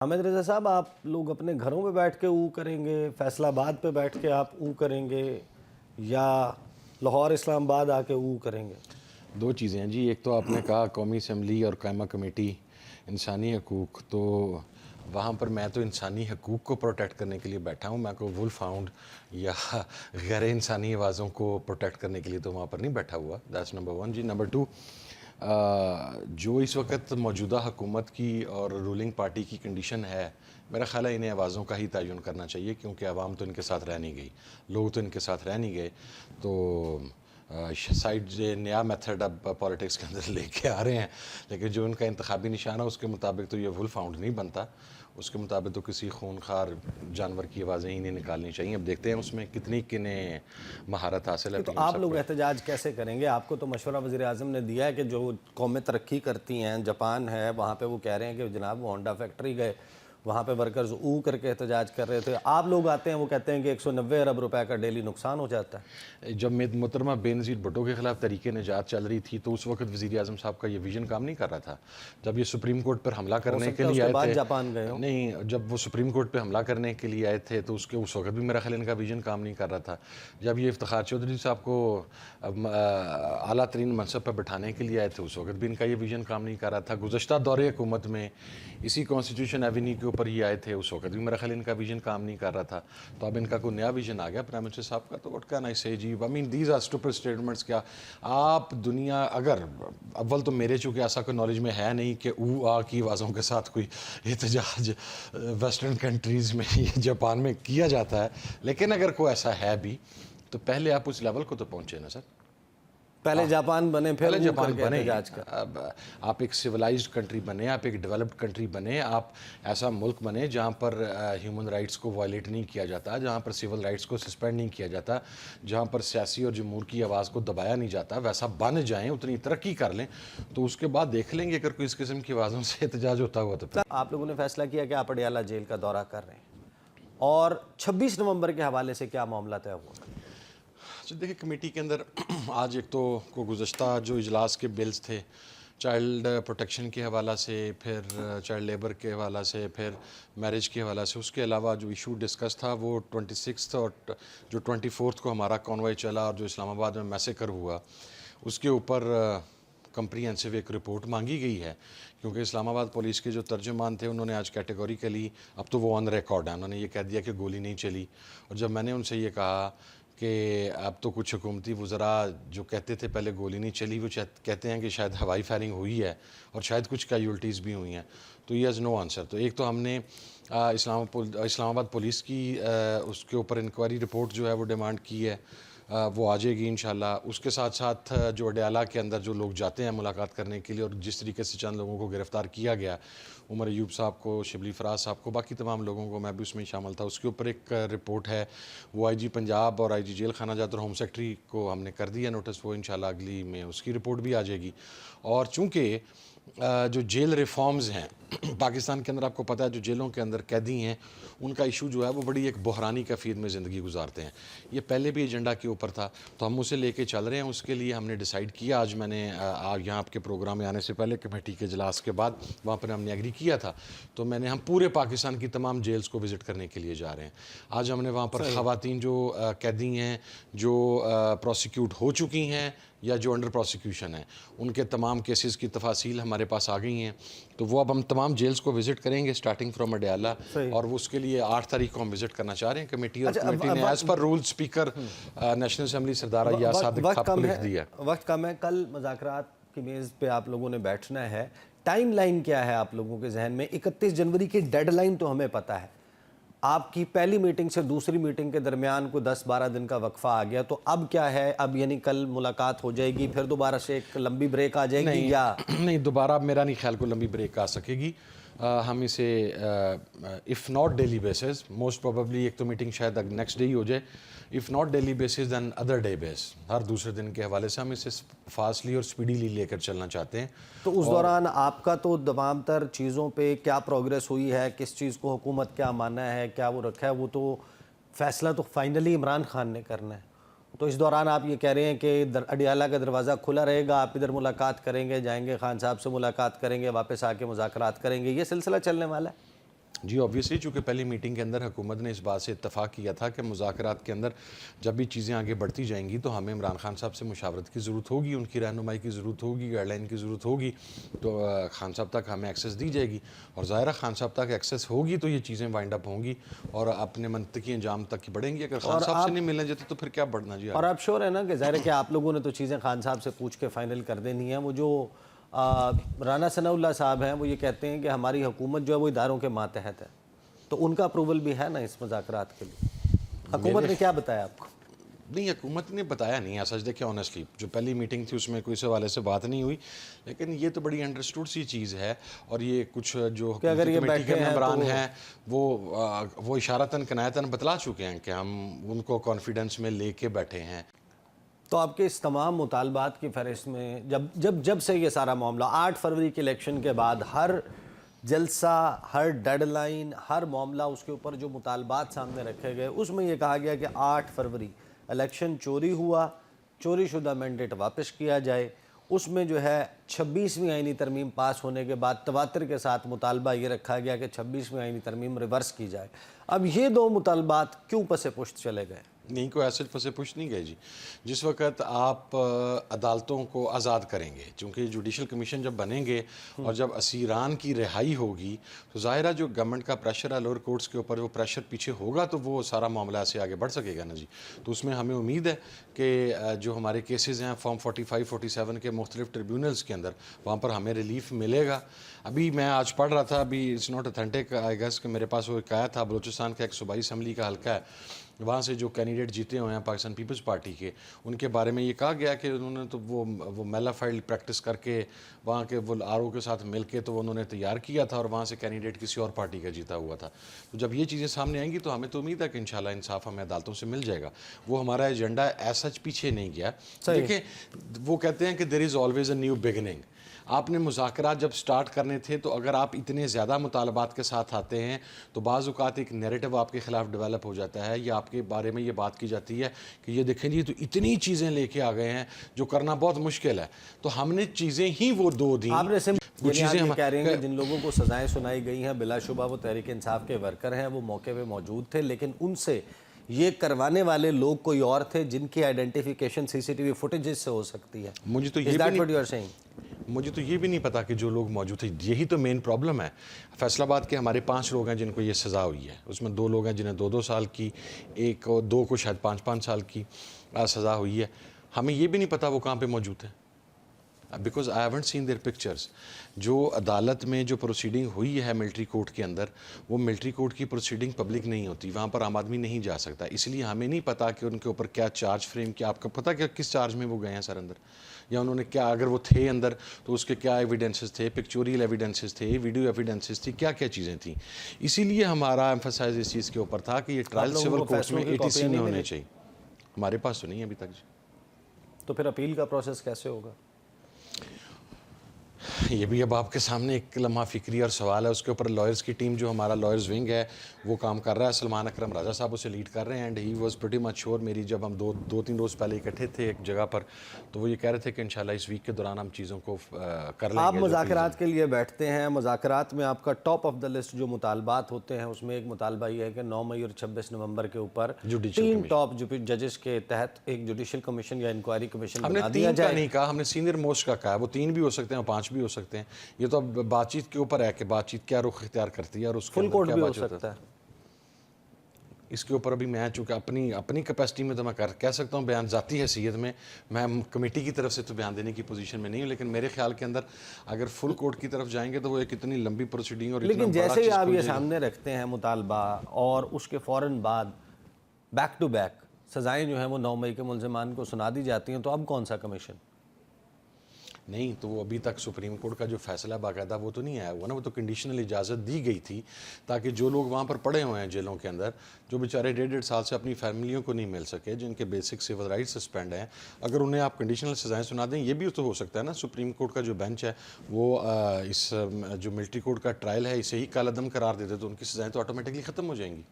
حامد رضا صاحب، آپ لوگ اپنے گھروں میں بیٹھ کے کریں گے، فیصل آباد پہ بیٹھ کے آپ کریں گے یا لاہور اسلام آباد آ کے کریں گے؟ دو چیزیں ہیں جی. ایک تو آپ نے کہا قومی اسمبلی اور قائمہ کمیٹی انسانی حقوق، تو وہاں پر میں تو انسانی حقوق کو پروٹیکٹ کرنے کے لیے بیٹھا ہوں. میں کوئی وولف ہاؤنڈ یا غیر انسانی آوازوں کو پروٹیکٹ کرنے کے لیے تو وہاں پر نہیں بیٹھا ہوا. That's number 1 G. نمبر 2، جو اس وقت موجودہ حکومت کی اور رولنگ پارٹی کی کنڈیشن ہے، میرا خیال ہے انہیں آوازوں کا ہی تعین کرنا چاہیے، کیونکہ عوام تو ان کے ساتھ رہ نہیں گئی، لوگ تو ان کے ساتھ رہ نہیں گئے. تو سائڈ جو نیا میتھڈ اب پالیٹکس کے اندر لے کے آ رہے ہیں، لیکن جو ان کا انتخابی نشانہ اس کے مطابق تو یہ وولف ہاؤنڈ نہیں بنتا. اس کے مطابق تو کسی خونخوار جانور کی آوازیں ہی نہیں نکالنی چاہیے. اب دیکھتے ہیں اس میں کتنی کنہیں مہارت حاصل ہے. تو آپ لوگ احتجاج کیسے کریں گے؟ آپ کو تو مشورہ وزیر اعظم نے دیا ہے کہ جو قومیں ترقی کرتی ہیں، جاپان ہے، وہاں پہ وہ کہہ رہے ہیں کہ جناب وہ ہونڈا فیکٹری گئے، وہاں پہ ورکرز کر کے احتجاج کر رہے تھے. آپ لوگ آتے ہیں، وہ کہتے ہیں کہ 190 ارب روپے کا ڈیلی نقصان ہو جاتا ہے. جب محترمہ بے نظیر بھٹو کے خلاف تحریک نجات چل رہی تھی تو اس وقت وزیر اعظم صاحب کا یہ ویژن کام نہیں کر رہا تھا. جب یہ سپریم کورٹ پر حملہ کرنے کے لیے آئے تھے، جاپان گئے نہیں، جب وہ سپریم کورٹ پہ حملہ کرنے کے لیے آئے تھے تو اس وقت بھی میرا خیال ان کا ویژن کام نہیں کر رہا تھا. جب یہ افتخار چودھری صاحب کو اعلیٰ ترین منصب پہ بٹھانے کے لیے آئے تھے، اس وقت بھی ان کا یہ ویژن کام نہیں کر رہا تھا. گزشتہ دور حکومت میں اسی کانسٹیٹیوشن ایونیو کے اوپر یہ آئے تھے، اس وقت بھی میرا خیال ان کا ویژن کام نہیں کر رہا تھا. تو اب ان کا کوئی نیا ویژن آ گیا پرائم منسٹر صاحب کا. تو what can I say ji, I mean these are stupid statements. کیا آپ دنیا، اگر اول تو میرے چونکہ ایسا کوئی نالج میں ہے نہیں کہ کی آوازوں کے ساتھ کوئی احتجاج ویسٹرن کنٹریز میں یا جاپان میں کیا جاتا ہے، لیکن اگر کوئی ایسا ہے بھی تو پہلے آپ اس لیول کو تو پہنچے نا سر. پہلے جاپان بنے، پھر جاپان بنے. احتجاج کر. اب آپ ایک سویلائزڈ کنٹری بنے، آپ ایک ڈیولپڈ کنٹری بنے، آپ ایسا ملک بنے جہاں پر ہیومن رائٹس کو وائلیٹ نہیں کیا جاتا، جہاں پر سول رائٹس کو سسپینڈ نہیں کیا جاتا، جہاں پر سیاسی اور جمہور کی آواز کو دبایا نہیں جاتا. ویسا بن جائیں، اتنی ترقی کر لیں، تو اس کے بعد دیکھ لیں گے اگر کوئی اس قسم کی آوازوں سے احتجاج ہوتا ہوا تو پھر. آپ لوگوں نے فیصلہ کیا کہ آپ اڈیالہ جیل کا دورہ کر رہے ہیں، اور 26 نومبر کے حوالے سے کیا معاملہ طے ہوا؟ دیکھیں، کمیٹی کے اندر آج ایک تو گزشتہ جو اجلاس کے بلز تھے، چائلڈ پروٹیکشن کے حوالہ سے، پھر چائلڈ لیبر کے حوالہ سے، پھر میرج کے حوالہ سے، اس کے علاوہ جو ایشو ڈسکس تھا وہ 26 اور جو 24 کو ہمارا کانوائے چلا اور جو اسلام آباد میں میسیکر ہوا، اس کے اوپر کمپریہنسو ایک رپورٹ مانگی گئی ہے. کیونکہ اسلام آباد پولیس کے جو ترجمان تھے انہوں نے آج کیٹیگوریکلی، اب تو وہ آن ریکارڈ ہیں، انہوں نے یہ کہہ دیا کہ گولی نہیں چلی. اور جب میں نے ان سے یہ کہا کہ اب تو کچھ حکومتی وزراء جو کہتے تھے پہلے گولی نہیں چلی، وہ کہتے ہیں کہ شاید ہوائی فائرنگ ہوئی ہے اور شاید کچھ کیجولٹیز بھی ہوئی ہیں، تو یہ از نو آنسر. تو ایک تو ہم نے اسلام آباد پولیس کی اس کے اوپر انکوائری رپورٹ جو ہے وہ ڈیمانڈ کی ہے، وہ آ جائے گی انشاءاللہ. اس کے ساتھ ساتھ جو اڈیالہ کے اندر جو لوگ جاتے ہیں ملاقات کرنے کے لیے، اور جس طریقے سے چند لوگوں کو گرفتار کیا گیا، عمر ایوب صاحب کو، شبلی فراز صاحب کو، باقی تمام لوگوں کو، میں بھی اس میں شامل تھا، اس کے اوپر ایک رپورٹ ہے. وہ آئی جی پنجاب اور آئی جی جیل خانہ جات اور ہوم سیکٹری کو ہم نے کر دیا نوٹس. وہ انشاءاللہ اگلی میں اس کی رپورٹ بھی آ جائے گی. اور چونکہ جو جیل ریفارمز ہیں پاکستان کے اندر، آپ کو پتہ ہے جو جیلوں کے اندر قیدی ہیں ان کا ایشو جو ہے وہ بڑی ایک بحرانی کیفیت میں زندگی گزارتے ہیں. یہ پہلے بھی ایجنڈا کے اوپر تھا، تو ہم اسے لے کے چل رہے ہیں. اس کے لیے ہم نے ڈیسائیڈ کیا، آج میں نے یہاں آپ کے پروگرام میں آنے سے پہلے کمیٹی کے اجلاس کے بعد وہاں پر ہم نے ایگری کیا تھا، تو ہم پورے پاکستان کی تمام جیلز کو وزٹ کرنے کے لیے جا رہے ہیں. آج ہم نے وہاں پر خواتین جو قیدی ہیں، جو پروسیکیوٹ ہو چکی ہیں یا جو انڈر پروسیکیوشن ہیں، ان کے تمام کیسز کی تفاصیل ہمارے پاس آ گئی ہیں. تو وہ اب ہم تمام جیلز کو وزٹ کریں گے اسٹارٹنگ فرام اڈیالہ، اور وہ اس کے لیے 8 تاریخ کو ہم وزٹ کرنا چاہ رہے ہیں. کمیٹی اور کمیٹی نے as per rule speaker national assembly Sardar Ayaz صادق صاحب کو لکھ دیا. وقت کم ہے، کل مذاکرات کی میز پہ آپ لوگوں نے بیٹھنا ہے. ٹائم لائن کیا ہے آپ لوگوں کے ذہن میں؟ 31 جنوری کی ڈیڈ لائن تو ہمیں پتہ ہے، آپ کی پہلی میٹنگ سے دوسری میٹنگ کے درمیان کوئی 10-12 دن کا وقفہ آ گیا، تو اب کیا ہے؟ اب یعنی کل ملاقات ہو جائے گی، پھر دوبارہ سے ایک لمبی بریک آ جائے گی یا نہیں؟ دوبارہ میرا نہیں خیال کوئی لمبی بریک آ سکے گی. ہم اسے if not daily basis, most probably ایک تو میٹنگ شاید نیکسٹ ڈے ہی ہو جائے. If not daily basis then other day basis, ہر دوسرے دن کے حوالے سے ہم اسے فاسٹلی اور سپیڈیلی لے کر چلنا چاہتے ہیں. تو اس دوران آپ کا تو تمام تر چیزوں پہ کیا پروگریس ہوئی ہے؟ کس چیز کو حکومت کیا مانا ہے، کیا وہ رکھا ہے؟ وہ تو فیصلہ تو فائنلی عمران خان نے کرنا ہے. تو اس دوران آپ یہ کہہ رہے ہیں کہ اڈیالہ کا دروازہ کھلا رہے گا، آپ ادھر ملاقات کریں گے، جائیں گے خان صاحب سے ملاقات کریں گے، واپس آ کے مذاکرات کریں گے، یہ سلسلہ چلنے والا ہے؟ جی آبویسلی، چونکہ پہلی میٹنگ کے اندر حکومت نے اس بات سے اتفاق کیا تھا کہ مذاکرات کے اندر جب بھی چیزیں آگے بڑھتی جائیں گی تو ہمیں عمران خان صاحب سے مشاورت کی ضرورت ہوگی، ان کی رہنمائی کی ضرورت ہوگی، گائیڈ لائن کی ضرورت ہوگی، تو خان صاحب تک ہمیں ایکسیس دی جائے گی، اور ظاہرہ خان صاحب تک ایکسیس ہوگی تو یہ چیزیں وائنڈ اپ ہوں گی اور اپنے منطقی انجام تک کی بڑھیں گی۔ اگر خان صاحب سے نہیں ملنے جاتے تو پھر کیا بڑھنا جی اور آپ شور ہے نا کہ ظاہر ہے کہ آپ لوگوں نے تو چیزیں خان صاحب سے پوچھ کے فائنل کر دینی ہیں۔ وہ جو رانا ثناء اللہ صاحب ہیں وہ یہ کہتے ہیں کہ ہماری حکومت جو ہے وہ اداروں کے ماتحت ہے، تو ان کا اپروول بھی ہے نا اس مذاکرات کے لیے؟ حکومت نے کیا بتایا آپ کو؟ نہیں، حکومت نے بتایا نہیں ہے سچ دیکھیں آنیسٹلی، جو پہلی میٹنگ تھی اس میں کوئی اس حوالے سے بات نہیں ہوئی، لیکن یہ تو بڑی انڈرسٹوڈ سی چیز ہے، اور یہ کچھ جو اگر یہ کمیٹی کے بیٹھے ہیں ممبران تو ہیں وہ اشارتاً کنایتاً بتلا چکے ہیں کہ ہم ان کو کانفیڈنس میں لے کے بیٹھے ہیں۔ تو آپ کے اس تمام مطالبات کی فہرست میں جب سے یہ سارا معاملہ 8 فروری کے الیکشن کے بعد ہر جلسہ، ہر ڈیڈ لائن، ہر معاملہ، اس کے اوپر جو مطالبات سامنے رکھے گئے، اس میں یہ کہا گیا کہ 8 فروری الیکشن چوری ہوا، چوری شدہ مینڈیٹ واپس کیا جائے، اس میں جو ہے 26ویں آئینی ترمیم پاس ہونے کے بعد تواتر کے ساتھ مطالبہ یہ رکھا گیا کہ 26ویں آئینی ترمیم ریورس کی جائے۔ اب یہ دو مطالبات کیوں پس پشت چلے گئے؟ نہیں، کوئی ایسے پسے پوچھ نہیں گئے جی۔ جس وقت آپ عدالتوں کو آزاد کریں گے، چونکہ جوڈیشل کمیشن جب بنیں گے اور جب اسیران کی رہائی ہوگی تو ظاہرہ جو گورنمنٹ کا پریشر ہے لوور کورٹس کے اوپر، وہ پریشر پیچھے ہوگا تو وہ سارا معاملہ ایسے آگے بڑھ سکے گا نا جی۔ تو اس میں ہمیں امید ہے کہ جو ہمارے کیسز ہیں فارم 45 47 کے مختلف ٹریبیونلز کے اندر، وہاں پر ہمیں ریلیف ملے گا۔ ابھی میں آج پڑھ رہا تھا، ابھی it's not authentic I guess, کہ میرے پاس وہ ایک آیا تھا، بلوچستان کا ایک صوبائی اسمبلی کا حلقہ ہے، وہاں سے جو کینڈیڈیٹ جیتے ہوئے ہیں پاکستان پیپلز پارٹی کے، ان کے بارے میں یہ کہا گیا کہ انہوں نے تو وہ میلا فائل پریکٹس کر کے وہاں کے وہ آر او کے ساتھ مل کے تو انہوں نے تیار کیا تھا، اور وہاں سے کینڈیڈیٹ کسی اور پارٹی کا جیتا ہوا تھا۔ تو جب یہ چیزیں سامنے آئیں گی تو ہمیں تو امید ہے کہ انشاءاللہ انصاف ہمیں عدالتوں سے مل جائے گا۔ وہ ہمارا ایجنڈا ایسا پیچھے نہیں گیا۔ دیکھیں، وہ کہتے ہیں کہ there is always a new beginning. آپ نے مذاکرات جب سٹارٹ کرنے تھے تو اگر آپ اتنے زیادہ مطالبات کے ساتھ آتے ہیں تو بعض اوقات ایک نیریٹو آپ کے خلاف ڈیولپ ہو جاتا ہے، یا آپ کے بارے میں یہ بات کی جاتی ہے کہ یہ دیکھیں جی تو اتنی چیزیں لے کے آ گئے ہیں جو کرنا بہت مشکل ہے۔ تو ہم نے چیزیں ہی وہ دو دیں۔ آپ نے وہ چیزیں چیزیں کہہ رہے ہیں کہ جن لوگوں کو سزائیں سنائی گئی ہیں بلا شبہ وہ تحریک انصاف کے ورکر ہیں، وہ موقع پہ موجود تھے، لیکن ان سے یہ کروانے والے لوگ کوئی اور تھے جن کی آئیڈینٹیفیکیشن سی سی ٹی وی فوٹیجز سے ہو سکتی ہے۔ مجھے تو یہ بھی نہیں پتا کہ جو لوگ موجود تھے، یہی تو مین پرابلم ہے۔ فیصل آباد کے ہمارے 5 لوگ ہیں جن کو یہ سزا ہوئی ہے، اس میں 2 لوگ ہیں جنہیں 2 سال کی، ایک 2 کو شاید 5 سال کی سزا ہوئی ہے۔ ہمیں یہ بھی نہیں پتا وہ کہاں پہ موجود ہیں، because I haven't seen their pictures. جو عدالت میں جو پروسیڈنگ ہوئی ہے ملٹری کورٹ کے اندر، وہ ملٹری کورٹ کی پروسیڈنگ پبلک نہیں ہوتی، وہاں پر عام آدمی نہیں جا سکتا، اس لیے ہمیں نہیں پتا کہ ان کے اوپر کیا چارج فریم کیا۔ آپ کو پتا کہ کس چارج میں وہ گئے ہیں سر اندر، یا انہوں نے کیا، اگر وہ تھے اندر تو اس کے کیا ایویڈنسز تھے، پکچوریل ایویڈنسز تھے، ویڈیو ایویڈنسز تھی، کیا چیزیں تھیں۔ اسی لیے ہمارا ایمفسائز اس چیز کے اوپر تھا کہ یہ ٹرائل سول کورٹ میں ATC میں ہونے چاہیے۔ ہمارے پاس تو نہیں ہے ابھی تک جی۔ تو پھر اپیل کا پروسیس کیسے ہوگا؟ یہ بھی اب آپ کے سامنے ایک لمحہ فکری اور سوال ہے، اس کے اوپر لائرز کی ٹیم جو ہمارا لائرز ونگ ہے وہ کام کر رہا ہے، سلمان اکرم راجہ صاحب اسے لیڈ کر رہے ہیں، and he was pretty much sure. میری جب ہم 2-3 روز پہلے اکٹھے تھے ایک جگہ پر تو وہ یہ کہہ رہے تھے کہ انشاءاللہ اس ویک کے دوران ہم چیزوں کو کر لیں گے۔ آپ مذاکرات کے لیے بیٹھتے ہیں، مذاکرات میں آپ کا ٹاپ آف دا لسٹ جو مطالبات ہوتے ہیں اس میں ایک مطالبہ یہ ہے کہ 9 مئی اور 26 نومبر کے اوپر 3 ٹاپ ججز کے تحت ایک جوڈیشل کمیشن یا انکوائری کمیشن ہم نے بنا دیا 3 جائے۔ کا نہیں کہا، ہم نے سینئر موسٹ کا کہا، وہ 3 بھی ہو سکتے ہیں، 5 بھی ہو سکتے ہیں۔ یہ تو اب بات چیت کے اوپر ہے کہ بات چیت کیا رخ اختیار کرتی ہے اور اس کے فل اندر کورٹ کیا بھی ہو بات ہوتا سکتا ہے۔ ہے۔ اس کے اوپر ابھی میں چونکہ اپنی کیپیسٹی میں تو میں کہہ سکتا ہوں بیان، ذاتی حیثیت میں کمیٹی کی طرف سے تو بیان دینے کی پوزیشن میں نہیں ہوں، لیکن میرے خیال کے اندر اگر فل کورٹ کی طرف جائیں گے تو وہ ایک اتنی لمبی پروسیڈنگ اور لیکن جیسے ہی آپ یہ سامنے رکھتے ہیں مطالبہ اور اس کے فوراً بعد بیک ٹو بیک سزائیں جو ہیں وہ 9 مئی کے ملزمان کو سنا دی جاتی ہیں، تو اب کون سا کمیشن؟ نہیں، تو وہ ابھی تک سپریم کورٹ کا جو فیصلہ باقاعدہ وہ تو نہیں آیا ہوا نا، وہ تو کنڈیشنل اجازت دی گئی تھی تاکہ جو لوگ وہاں پر پڑے ہوئے ہیں جیلوں کے اندر، جو بیچارے 1.5 سال سے اپنی فیملیوں کو نہیں مل سکے، جن کے بیسک سول رائٹ سسپینڈ ہیں، اگر انہیں آپ کنڈیشنل سزائیں سنا دیں، یہ بھی تو ہو سکتا ہے نا۔ سپریم کورٹ کا جو بینچ ہے وہ اس جو ملٹری کورٹ کا ٹرائل ہے اسے ہی کالعدم قرار دیتے تو ان کی سزائیں تو آٹومیٹکلی ختم ہو جائیں گی۔